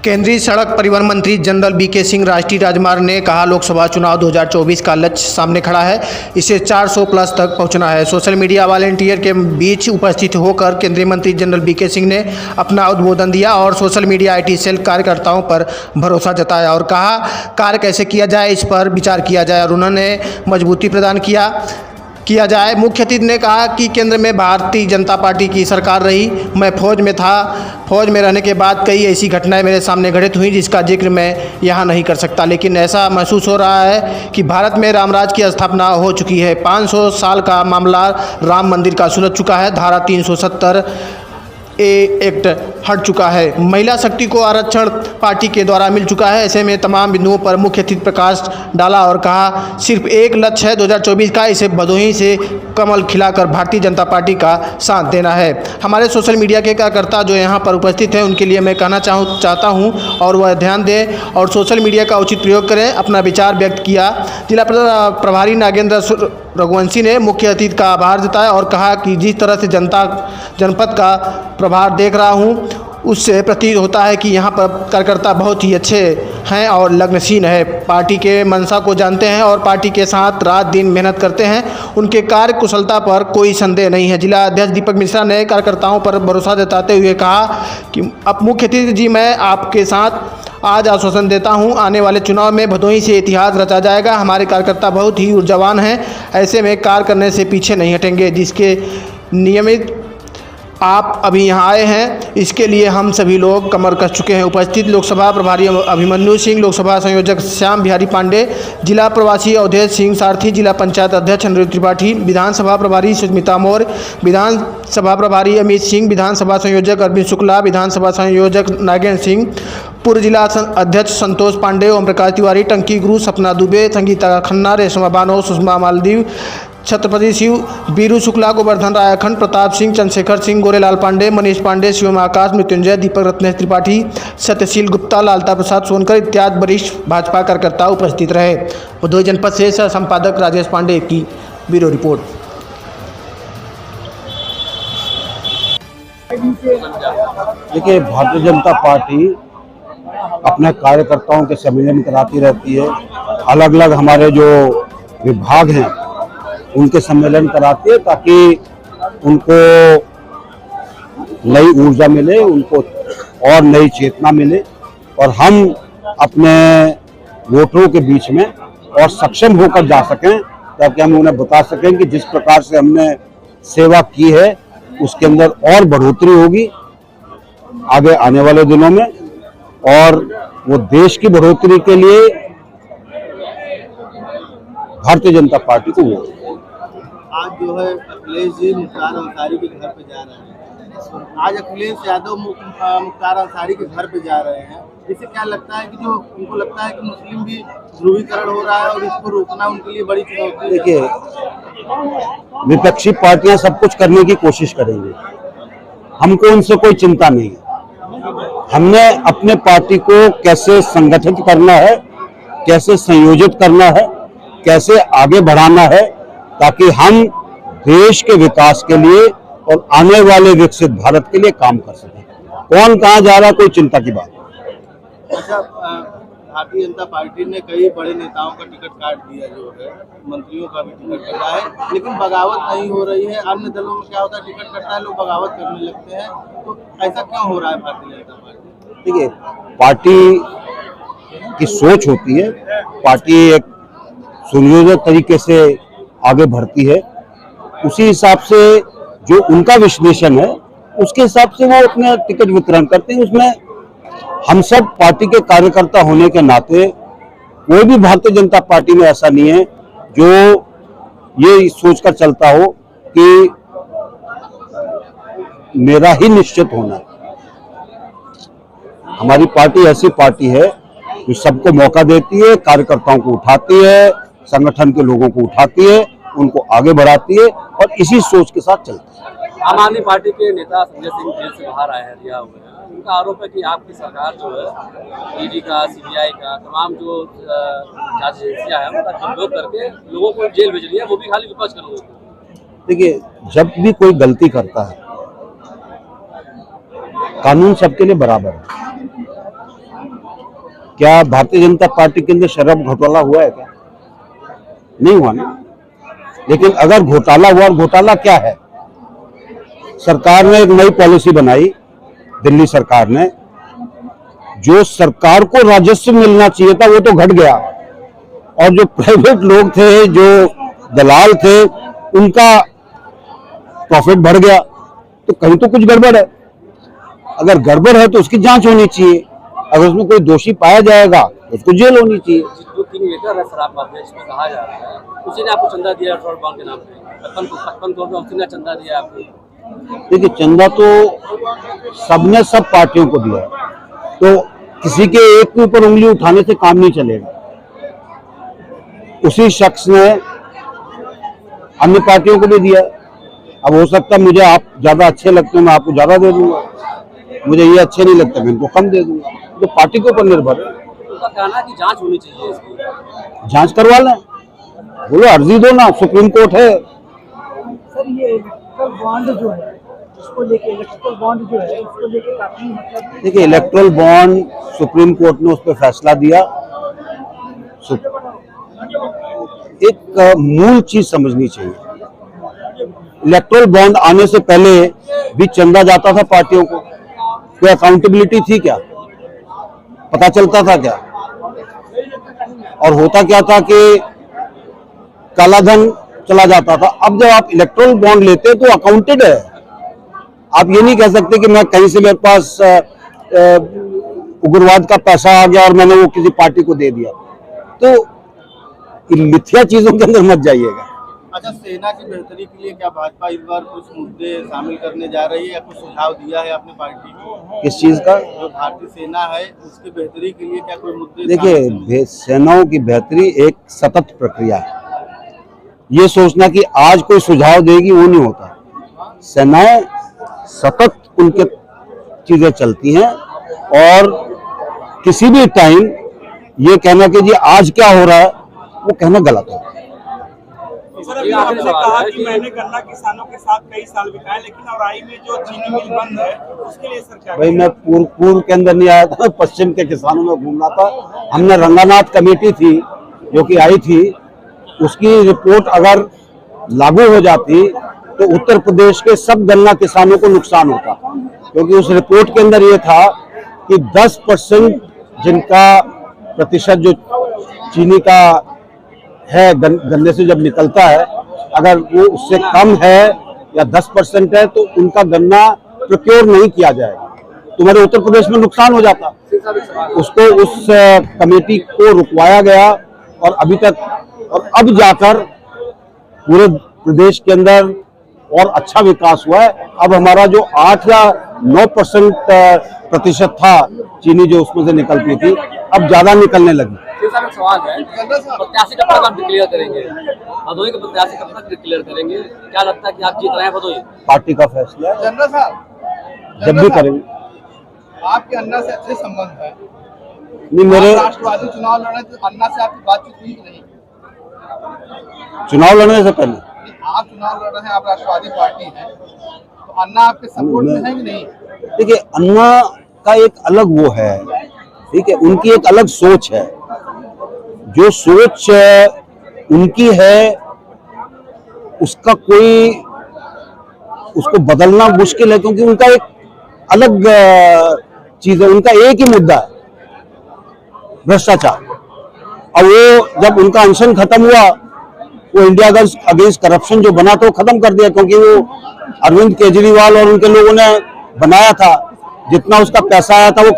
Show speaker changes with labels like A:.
A: केंद्रीय सड़क परिवहन मंत्री जनरल बीके सिंह राष्ट्रीय राजमार्ग ने कहा लोकसभा चुनाव 2024 का लक्ष्य सामने खड़ा है, इसे 400 प्लस तक पहुंचना है। सोशल मीडिया वॉलंटियर के बीच उपस्थित होकर केंद्रीय मंत्री जनरल बीके सिंह ने अपना उद्बोधन दिया और सोशल मीडिया आईटी सेल कार्यकर्ताओं पर भरोसा जताया और कहा कार्य कैसे किया जाए इस पर विचार किया जाए और उन्होंने मजबूती प्रदान किया जाए। मुख्य अतिथि ने कहा कि केंद्र में भारतीय जनता पार्टी की सरकार रही, मैं फौज में था, फौज में रहने के बाद कई ऐसी घटनाएं मेरे सामने घटित हुई जिसका जिक्र मैं यहाँ नहीं कर सकता, लेकिन ऐसा महसूस हो रहा है कि भारत में रामराज की स्थापना हो चुकी है। 500 साल का मामला राम मंदिर का सुलझ चुका है, धारा 370 एक्ट हट चुका है, महिला शक्ति को आरक्षण पार्टी के द्वारा मिल चुका है। ऐसे में तमाम बिंदुओं पर मुख्य अतिथि प्रकाश डाला और कहा सिर्फ एक लक्ष्य है 2024 का, इसे भदोही से कमल खिलाकर भारतीय जनता पार्टी का साथ देना है। हमारे सोशल मीडिया के कार्यकर्ता जो यहाँ पर उपस्थित हैं उनके लिए मैं कहना चाहता हूँ और वह ध्यान दें और सोशल मीडिया का उचित प्रयोग करें। अपना विचार व्यक्त किया जिला प्रभारी नागेंद्र रघुवंशी ने मुख्य अतिथि का आभार जताया और कहा कि जिस तरह से जनपद का प्रभार देख रहा हूँ उससे प्रतीत होता है कि यहाँ पर कार्यकर्ता बहुत ही अच्छे हैं और लग्नशील है, पार्टी के मंशा को जानते हैं और पार्टी के साथ रात दिन मेहनत करते हैं। उनके कार्य कुशलता पर कोई संदेह नहीं है। जिला अध्यक्ष दीपक मिश्रा ने कार्यकर्ताओं पर भरोसा जताते हुए कहा कि अब मुख्य अतिथि जी मैं आपके साथ आज आश्वासन देता हूं, आने वाले चुनाव में भदोही से इतिहास रचा जाएगा। हमारे कार्यकर्ता बहुत ही ऊर्जावान हैं, ऐसे में कार्य करने से पीछे नहीं हटेंगे। जिसके नियमित आप अभी यहाँ आए हैं इसके लिए हम सभी लोग कमर कस चुके हैं। उपस्थित लोकसभा प्रभारी अभिमन्यु सिंह, लोकसभा संयोजक श्याम बिहारी पांडे, जिला प्रवासी अवधेश सिंह सारथी, जिला पंचायत अध्यक्ष अनिरुद्ध त्रिपाठी, विधानसभा प्रभारी सुष्मिता मौर्य, विधानसभा प्रभारी अमित सिंह, विधानसभा संयोजक अरविंद शुक्ला, विधानसभा संयोजक नागेंद्र सिंह, पूर्व जिला अध्यक्ष संतोष पांडे, ओम प्रकाश तिवारी, टंकी गुरु, सपना दुबे, संगीता खन्ना, रेशमा बानो, सुषमा मालदीव, छत्रपति शिव, बीरू शुक्ला, गोवर्धन राय अखंड, प्रताप सिंह, चंद्रशेखर सिंह, गोरेलाल पांडे, मनीष पांडे, शिवम आकाश, मृत्युंजय, दीपक रत्नेश त्रिपाठी, सत्यशील गुप्ता, लालता प्रसाद सोनकर इत्यादि वरिष्ठ भाजपा कार्यकर्ता उपस्थित रहे। भदोही जनपद से सह संपादक राजेश पांडे की ब्यूरो रिपोर्ट।
B: देखिए, भारतीय जनता पार्टी अपने कार्यकर्ताओं के सम्मेलन कराती रहती है, अलग अलग हमारे जो विभाग हैं उनके सम्मेलन कराती है ताकि उनको नई ऊर्जा मिले, उनको और नई चेतना मिले और हम अपने वोटरों के बीच में और सक्षम होकर जा सकें ताकि हम उन्हें बता सकें कि जिस प्रकार से हमने सेवा की है उसके अंदर और बढ़ोतरी होगी आगे आने वाले दिनों में और वो देश की बढ़ोतरी के लिए भारतीय जनता पार्टी को वोट।
C: आज जो है अखिलेश जी मुख्तार अंसारी के घर पे जा रहे हैं, आज अखिलेश यादव मुख्तार अंसारी के घर पे जा रहे हैं, इससे क्या लगता है कि जो उनको लगता है कि मुस्लिम भी ध्रुवीकरण हो रहा है और इसको रोकना उनके लिए बड़ी चुनौती है।
B: देखिए, विपक्षी पार्टियां सब कुछ करने की कोशिश करेंगी, हमको उनसे कोई चिंता नहीं है। हमने अपने पार्टी को कैसे संगठित करना है, कैसे संयोजित करना है, कैसे आगे बढ़ाना है ताकि हम देश के विकास के लिए और आने वाले विकसित भारत के लिए काम कर सकें। कौन कहाँ जा रहा है कोई चिंता की बात नहीं।
C: अच्छा, भारतीय जनता पार्टी ने कई बड़े नेताओं का टिकट काट दिया, जो है मंत्रियों का भी टिकट कटा है, लेकिन बगावत नहीं हो रही है। अन्य दलों में क्या होता है, टिकट कटता है, लोग बगावत करने लगते हैं, तो ऐसा क्यों हो रहा है भारतीय जनता पार्टी?
B: देखिए, पार्टी की सोच होती है, पार्टी एक सुनियोजित तरीके से आगे बढ़ती है, उसी हिसाब से जो उनका विश्लेषण है उसके हिसाब से वो अपने टिकट वितरण करते हैं। उसमें हम सब पार्टी के कार्यकर्ता होने के नाते कोई भी भारतीय जनता पार्टी में ऐसा नहीं है जो ये सोचकर चलता हो कि मेरा ही निश्चित होना है। हमारी पार्टी ऐसी पार्टी है जो सबको मौका देती है, कार्यकर्ताओं को उठाती है, संगठन के लोगों को उठाती है, उनको आगे बढ़ाती है और इसी सोच के साथ चलती है।
D: आम आदमी पार्टी के नेता संजय सिंह जेल से बाहर आए हैं, रिहा हुए हैं। उनका आरोप है कि आपकी सरकार जो है ईडी का, सीबीआई का, तमाम जो जांच एजेंसियां हैं उनका दुरुपयोग करके लोगों को जेल भेज रही है, वो भी खाली विपक्ष के लोगों को।
B: देखिए, जब भी कोई गलती करता है कानून सबके लिए बराबर है। क्या भारतीय जनता पार्टी के अंदर शराब घोटाला हुआ है क्या? नहीं हुआ ना। लेकिन अगर घोटाला हुआ, घोटाला क्या है? सरकार ने एक नई पॉलिसी बनाई, दिल्ली सरकार ने, जो सरकार को राजस्व मिलना चाहिए था वो तो घट गया, और जो प्राइवेट लोग थे, जो दलाल थे, उनका प्रॉफिट बढ़ गया। तो कहीं तो कुछ गड़बड़ है। अगर गड़बड़ है तो उसकी जांच होनी चाहिए। अगर उसमें कोई दोषी पाया जाएगा तो उसको जेल होनी चाहिए।
D: जो किंगमेकर है शराब माफिया जिसमें कहा जा रहा है, उसी ने आपको चंदा दिया पेट्रोल पंप के नाम पे, 55 करोड़ रुपये उसी ने चंदा दिया आपको।
B: देखिए, चंदा तो सबने सब पार्टियों को दिया, तो किसी के एक के ऊपर उंगली उठाने से काम नहीं चलेगा। उसी शख्स ने अन्य पार्टियों को भी दिया। अब हो सकता है मुझे आप ज्यादा अच्छे लगते हैं, मैं आपको ज्यादा दे दूंगा, मुझे ये अच्छे नहीं लगते मैं इनको कम दे दूंगा। तो पार्टी के ऊपर निर्भर है।
D: उनका कहना है कि जांच होनी चाहिए इसकी।
B: जांच करवा लें, बोलो अर्जी दो ना, सुप्रीम कोर्ट है।
E: सर ये इलेक्ट्रल बॉन्ड जो है उसको लेके, इलेक्ट्रल बॉन्ड जो है उसको लेके काफी मतलब,
B: देखिए, इलेक्ट्रल बॉन्ड सुप्रीम कोर्ट ने उस पर फैसला दिया। एक मूल चीज समझनी चाहिए, इलेक्ट्रल बॉन्ड आने से पहले भी चंदा जाता था पार्टियों को, कोई अकाउंटेबिलिटी थी क्या? पता चलता था क्या? और होता क्या था कि काला धन चला जाता था। अब जब आप इलेक्ट्रल बॉन्ड लेते हैं तो अकाउंटेड है। आप ये नहीं कह सकते कि मैं कहीं से, मेरे पास उग्रवाद का पैसा आ गया और मैंने वो किसी पार्टी को दे दिया। तो मिथ्या चीजों के अंदर मत जाइएगा।
C: अच्छा, सेना की बेहतरी के लिए क्या भाजपा इस बार कुछ मुद्दे शामिल करने जा रही है या कुछ सुझाव दिया है अपनी पार्टी को?
B: किस चीज का?
C: जो भारतीय सेना है उसकी बेहतरी के लिए क्या कोई मुद्दे?
B: देखिए, सेनाओं की बेहतरी एक सतत प्रक्रिया है। ये सोचना कि आज कोई सुझाव देगी वो नहीं होता। सेनाएं सतत उनके चीजें चलती हैं, और किसी भी टाइम ये कहना कि जी आज क्या हो रहा है, वो कहना गलत है।
F: सर, अभी आपने कहा कि मैंने गन्ना किसानों के साथ कई साल बिताए, लेकिन औराई में जो चीनी मिल बंद है उसके लिए सर क्या?
B: भाई, मैं पूर्व के अंदर नहीं आया था, पश्चिम के किसानों में घूम रहा था। हमने रंगानाथ कमेटी थी जो कि आई थी, उसकी रिपोर्ट अगर लागू हो जाती तो उत्तर प्रदेश के सब गन्ना किसानों को नुकसान होता, क्योंकि उस रिपोर्ट के अंदर ये था कि 10% जिनका प्रतिशत जो चीनी का है गन्ने से जब निकलता है, अगर वो उससे कम है या 10% है तो उनका गन्ना प्रोक्योर नहीं किया जाएगा। तुम्हारे उत्तर प्रदेश में नुकसान हो जाता। उसको, उस कमेटी को रुकवाया गया, और अभी तक, और अब जाकर पूरे प्रदेश के अंदर और अच्छा विकास हुआ है। अब हमारा जो 8 या 9% प्रतिशत था चीनी जो उसमें से निकलती थी, अब ज्यादा निकलने लगी।
D: एक सवाल है, प्रत्याशी कब तक आप डिक्लेयर करेंगे? भदोही के प्रत्याशी कब तक डिक्लेयर करेंगे? क्या लगता है कि आप जीत रहे हैं भदोही?
B: पार्टी का फैसला है,
C: जनरल साहब
B: जब भी करेंगे।
C: आपके अन्ना से अच्छे संबंध है,
B: नहीं, मेरे
C: राष्ट्रवादी चुनाव लड़े तो अन्ना से आपकी बातचीत हुई कि नहीं?
B: चुनाव लड़ने से पहले
C: आप चुनाव लड़ रहे हैं, आप राष्ट्रवादी पार्टी है, तो अन्ना आपके सपोर्ट में है कि नहीं?
B: देखिए, अन्ना का एक अलग वो है, ठीक है, उनकी एक अलग सोच है। जो सोच उनकी है उसका कोई, उसको बदलना मुश्किल है, क्योंकि उनका एक अलग चीज है। उनका एक ही मुद्दा है, भ्रष्टाचार। और वो जब उनका अनशन खत्म हुआ, वो इंडिया अगेंस्ट करप्शन जो बना था वो खत्म कर दिया, क्योंकि वो अरविंद केजरीवाल और उनके लोगों ने बनाया था। जितना उसका पैसा आया था वो